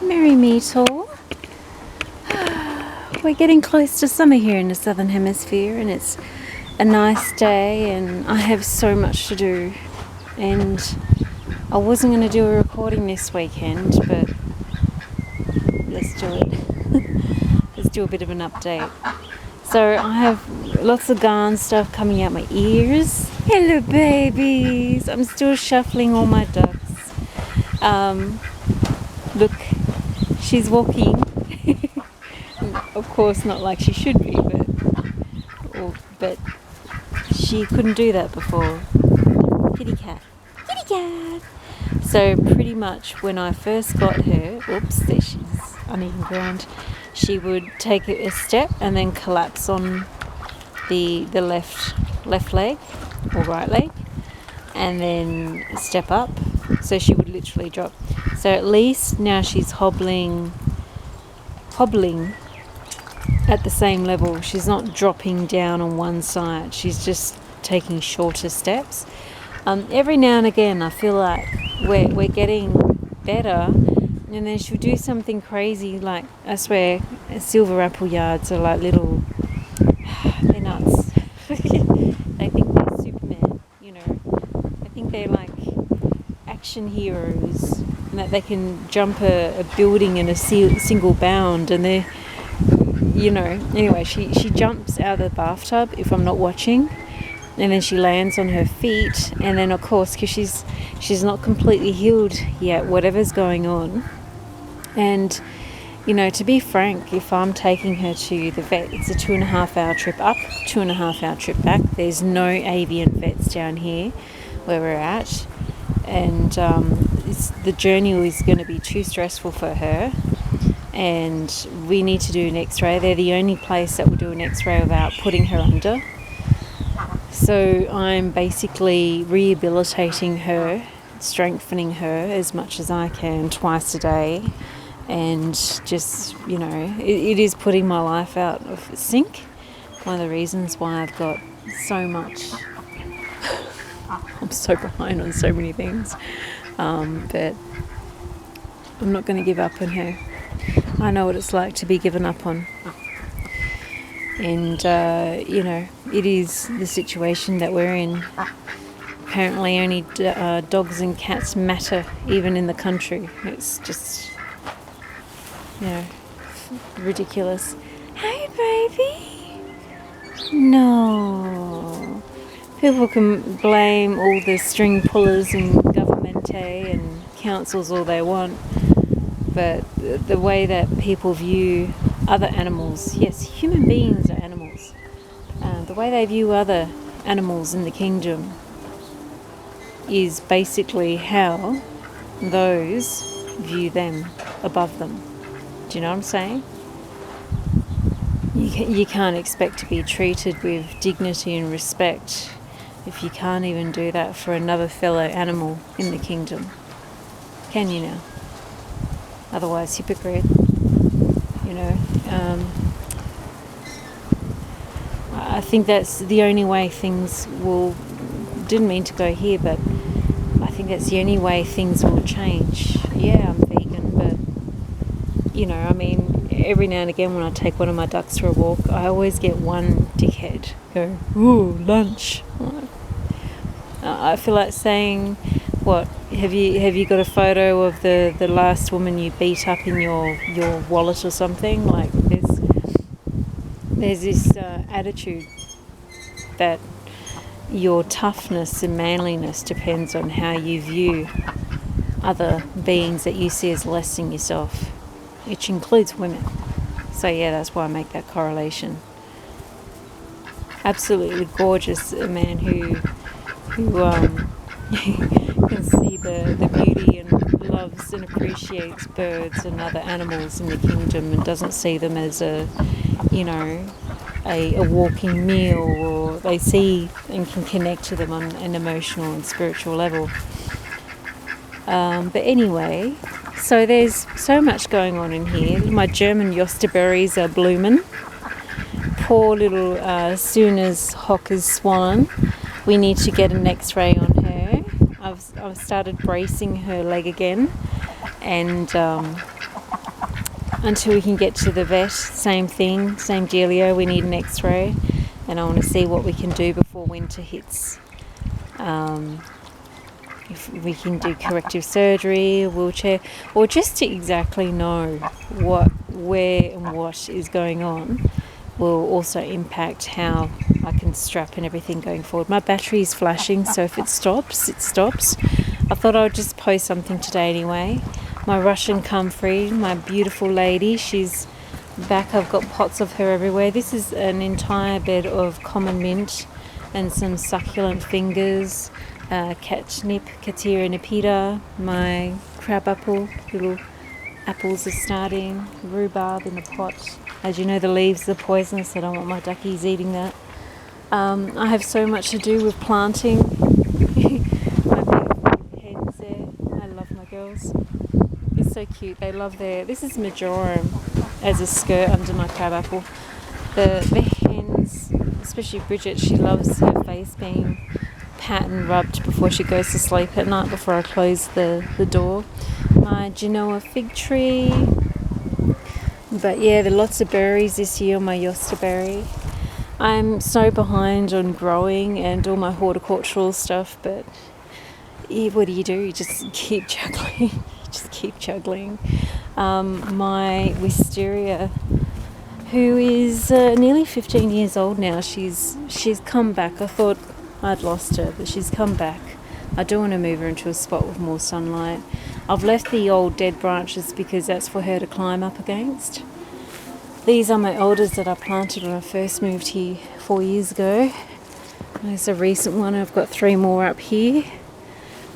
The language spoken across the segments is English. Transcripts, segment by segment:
Merry Meetle. We're getting close to summer here in the Southern Hemisphere, and it's a nice day, and I have so much to do. And I wasn't going to do a recording this weekend, but let's do it. Let's do a bit of an update. So I have lots of garn stuff coming out my ears. Hello babies! I'm still shuffling all my ducks. Look, she's walking. Of course not like she should be, but she couldn't do that before. Kitty cat. Kitty cat! So pretty much when I first got her, oops, there she is, uneven ground, she would take a step and then collapse on the left leg or right leg, and then step up. So she would literally drop. So at least now she's hobbling at the same level. She's not dropping down on one side. She's just taking shorter steps. Every now and again I feel like we're getting better, and then she'll do something crazy, like, I swear, silver apple yards are like little, they're nuts. They think they're Superman, you know. I think they're like action heroes, and that they can jump a building in a single bound, and they're, you know, anyway, she jumps out of the bathtub if I'm not watching, and then she lands on her feet, and then of course, because she's not completely healed yet, whatever's going on. And you know, to be frank, if I'm taking her to the vet, it's a 2.5 hour trip up, 2.5 hour trip back. There's no avian vets down here where we're at, and the journey is going to be too stressful for her, and we need to do an x-ray. They're the only place that will do an x-ray without putting her under. So I'm basically rehabilitating her, strengthening her as much as I can twice a day, and just, you know, it is putting my life out of sync. One of the reasons why I've got so much, I'm so behind on so many things, but I'm not going to give up on her. I know what it's like to be given up on. And, you know, it is the situation that we're in. Apparently only dogs and cats matter, even in the country. It's just, you know, ridiculous. Hey, baby! No. People can blame all the string pullers and governmente and councils all they want, but the way that people view other animals, yes, human beings are animals, the way they view other animals in the kingdom is basically how those view them above them. Do you know what I'm saying? You can't expect to be treated with dignity and respect if you can't even do that for another fellow animal in the kingdom. Can you now? Otherwise, hypocrite. You know, I think that's the only way things will, didn't mean to go here, but I think that's the only way things will change. Yeah, I'm vegan, but, you know, I mean, every now and again when I take one of my ducks for a walk, I always get one dickhead go, ooh, lunch. I feel like saying, what, have you got a photo of the last woman you beat up in your wallet or something? Like, there's this attitude that your toughness and manliness depends on how you view other beings that you see as less than yourself, which includes women. So yeah, that's why I make that correlation. Absolutely gorgeous, a man who can see the beauty and loves and appreciates birds and other animals in the kingdom, and doesn't see them as a walking meal, or they see and can connect to them on an emotional and spiritual level. But anyway, so there's so much going on in here. My German yosterberries are blooming. Poor little Sunna's hock is swollen. We need to get an x-ray on her. I've started bracing her leg again, and until we can get to the vet, same thing, same dealio. We need an x-ray, and I want to see what we can do before winter hits. If we can do corrective surgery, a wheelchair, or just to exactly know where and what is going on, will also impact how I can strap and everything going forward. My battery is flashing, so if it stops, it stops. I thought I would just post something today anyway. My Russian comfrey, my beautiful lady, she's back. I've got pots of her everywhere. This is an entire bed of common mint and some succulent fingers, catnip, Catira nipida, my crabapple, little apples are starting, rhubarb in the pot. As you know, the leaves are poisonous, so I don't want my duckies eating that. I have so much to do with planting. My beautiful hens there. I love my girls. It's so cute. They love this is majorum as a skirt under my crabapple. The hens, especially Bridget, she loves her face being pat and rubbed before she goes to sleep at night, before I close the door. My Genoa fig tree. But yeah, there are lots of berries this year on my Eostre berry. I'm so behind on growing and all my horticultural stuff, but yeah, what do? You just keep juggling. My wisteria, who is nearly 15 years old now, she's come back. I thought I'd lost her, but she's come back. I do want to move her into a spot with more sunlight. I've left the old dead branches because that's for her to climb up against. These are my elders that I planted when I first moved here 4 years ago. There's a recent one. I've got 3 more up here.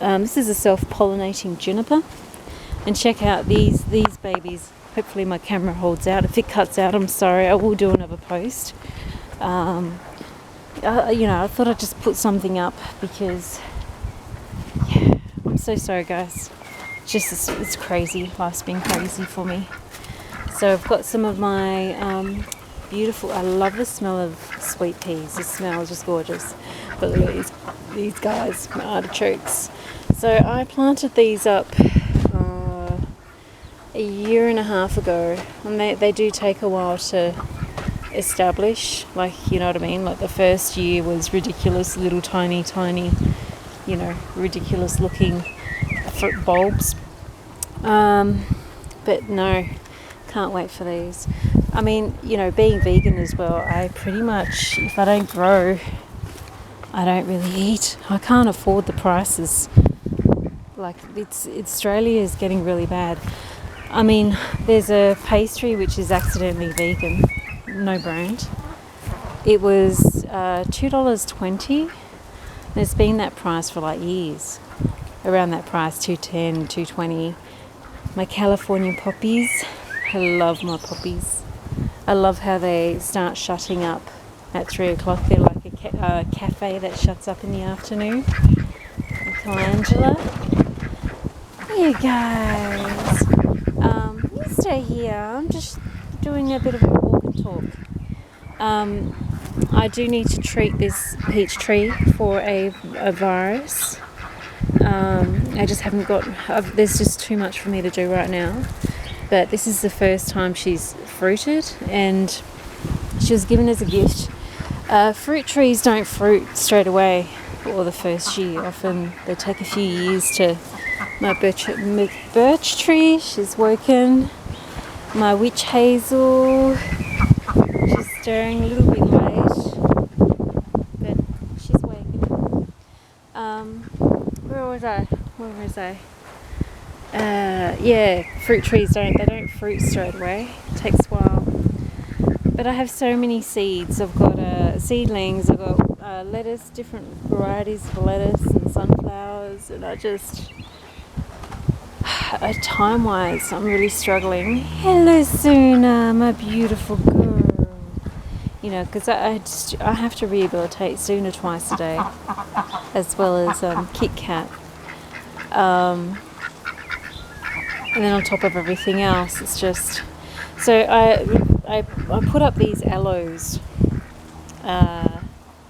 This is a self-pollinating juniper. And check out these babies. Hopefully my camera holds out. If it cuts out, I'm sorry. I will do another post. I thought I'd just put something up because, yeah, I'm so sorry, guys. It's crazy. Life's been crazy for me. So I've got some of my beautiful, I love the smell of sweet peas. The smell is just gorgeous. But look at these guys, my artichokes. So I planted these up a year and a half ago, and they do take a while to establish, like, you know what I mean, like the first year was ridiculous, little tiny, ridiculous looking fruit bulbs, but no, can't wait for these. I mean, being vegan as well, I pretty much, if I don't grow, I don't really eat. I can't afford the prices. Like, Australia is getting really bad. I mean, there's a pastry which is accidentally vegan, no brand. It was $2.20. And it's been that price for like years. Around that price, $2.10, $2.20. My California poppies. I love my poppies. I love how they start shutting up at 3 o'clock. They're like a cafe that shuts up in the afternoon. Calendula. You guys. You stay here. I'm just doing a bit of a walk and talk. I do need to treat this peach tree for a virus. I just haven't got... there's just too much for me to do right now. But this is the first time she's fruited, and she was given as a gift. Fruit trees don't fruit straight away or the first year. Often they take a few years to... My birch tree, she's woken. My witch hazel, she's stirring a little bit late, but she's waking. Where was I? Fruit trees don't fruit straight away. It takes a while. But I have so many seeds. I've got seedlings. I've got lettuce, different varieties of lettuce and sunflowers, and I just... time-wise, I'm really struggling. Hello, Sunna, my beautiful girl. Because I have to rehabilitate Sunna twice a day, as well as Kit Kat. And then on top of everything else, it's just... So I put up these aloes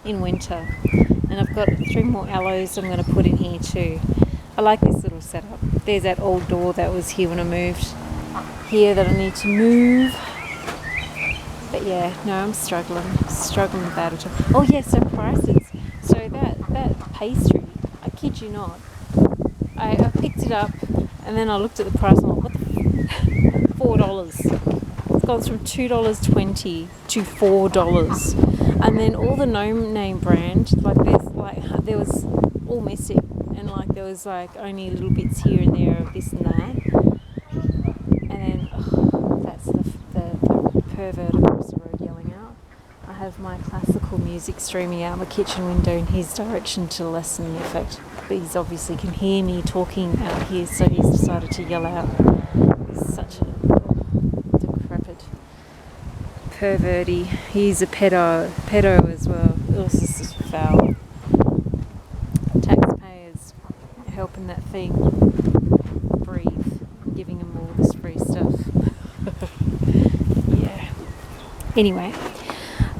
in winter, and I've got 3 more aloes I'm going to put in here too. I like this little setup. There's that old door that was here when I moved. here that I need to move. But yeah, no, I'm struggling with that at all. Oh yeah, so prices. So that pastry, I kid you not, I picked it up and then I looked at the price and I went, what the $4. It's gone from $2.20 to $4. And then all the no-name brand, there was all missing. And there was only little bits here and there of this and that. And then, that's the pervert across the road yelling out. I have my classical music streaming out my kitchen window in his direction to lessen the effect. But he obviously can hear me talking out here, so he's decided to yell out. He's such a decrepit perverty. He's a pedo as well. This is just foul. Taxpayers helping that thing breathe, giving him all this free stuff. Yeah. Anyway,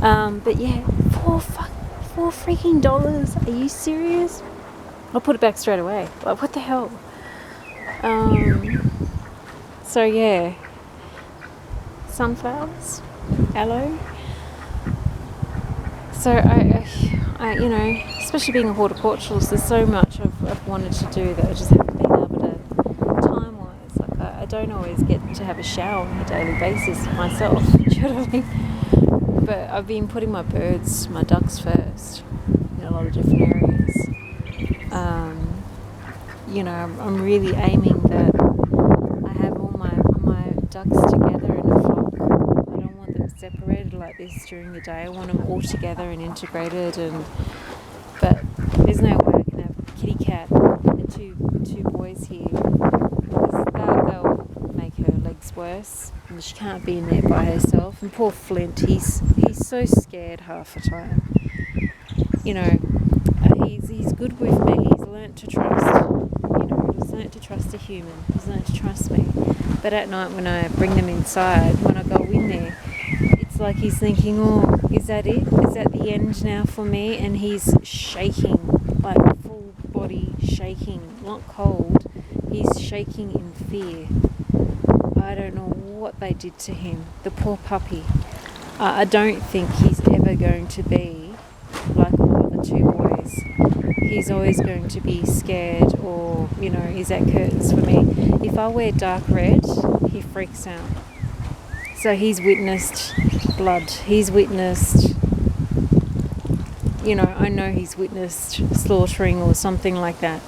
but yeah, $4 freaking dollars. Are you serious? I'll put it back straight away. What the hell? So yeah, sunflowers, aloe. So I especially being a horticulturalist, there's so much I've wanted to do that I just haven't been able to, time-wise. I don't always get to have a shower on a daily basis myself. Do you know what I mean? But I've been putting my ducks first in a lot of different areas. I'm really aiming that I have all my ducks together in a flock. I don't want them separated like this during the day. I want them all together and integrated. But there's no way I can have kitty cat and two boys here, because they'll make her legs worse, and she can't be in there by herself. And poor Flint, he's so scared half the time. He's good with me. He's learnt to trust. He's learnt to trust a human. He's learnt to trust me. But at night when I bring them inside, when I go in there, it's like he's thinking, oh, is that it? Is that the end now for me? And he's shaking, full body shaking, not cold. He's shaking in fear. I don't know what they did to him. The poor puppy. I don't think he's ever going to be like all the two boys. He's always going to be scared, or, he's at curtains for me. If I wear dark red, he freaks out. So he's witnessed blood. He's witnessed, I know he's witnessed slaughtering or something like that.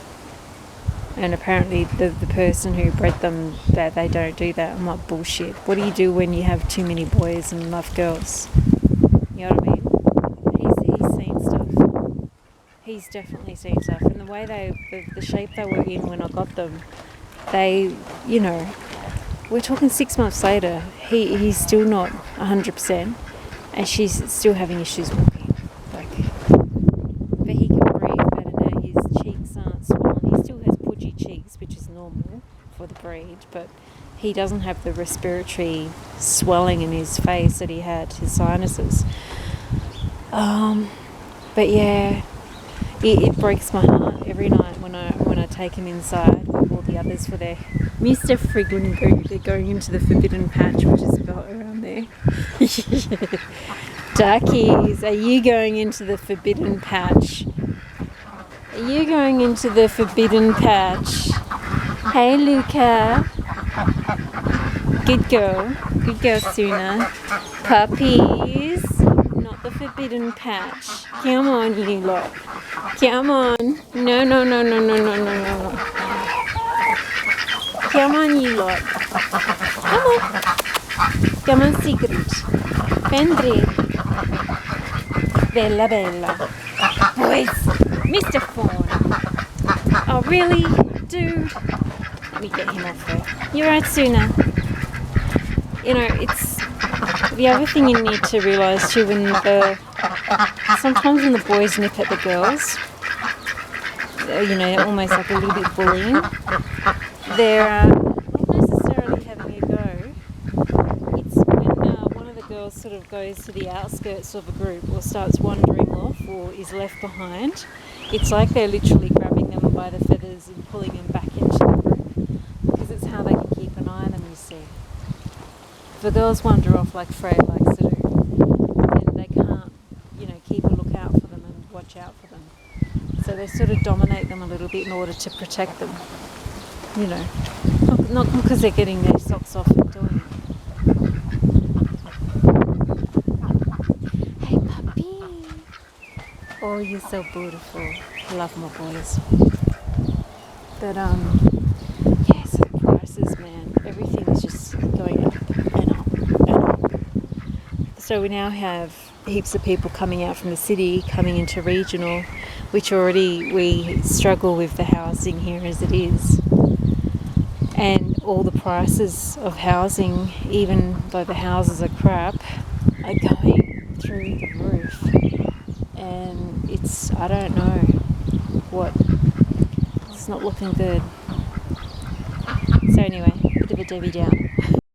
And apparently the person who bred them, that they don't do that. I'm like, bullshit. What do you do when you have too many boys and enough girls? You know what I mean? He's seen stuff. He's definitely seen stuff. And the way the shape they were in when I got them, we're talking 6 months later, he's still not 100%, and she's still having issues walking. But he can breathe better now. His cheeks aren't swollen. He still has pudgy cheeks, which is normal for the breed, but he doesn't have the respiratory swelling in his face that he had, his sinuses. But yeah, it breaks my heart every night when I take him inside with all the others for their Mr. Friglin group. They're going into the forbidden patch, which is about around there. Duckies, are you going into the forbidden patch? Are you going into the forbidden patch? Hey, Luca. Good girl, Sunna. Puppies, not the forbidden patch. Come on, you lot. Come on. No. Come on, you lot. Come on, Sigrid. Vendri. Bella. Boys, Mr. Fawn. Oh, really? Dude. Let me get him off there. You're right, Sunna. It's the other thing you need to realise too, sometimes when the boys nip at the girls, almost like a little bit bullying, they're not necessarily having a go. It's when one of the girls sort of goes to the outskirts of a group or starts wandering off or is left behind. It's like they're literally grabbing them by the feathers and pulling them back into the group, because it's how they can keep an eye on them, you see. the girls wander off like Freya likes to do, then they can't, keep a lookout for them and watch out for them. So they sort of dominate them a little bit in order to protect them. Not because they're getting their socks off and doing it. Hey puppy! Oh, you're so beautiful. I love my boys. But so the prices, man, everything is just going up and up and up. So we now have heaps of people coming out from the city, coming into regional, which already we struggle with the housing here as it is. And all the prices of housing, even though the houses are crap, are going through the roof. And I don't know it's not looking good. So anyway, bit of a Debbie Downer.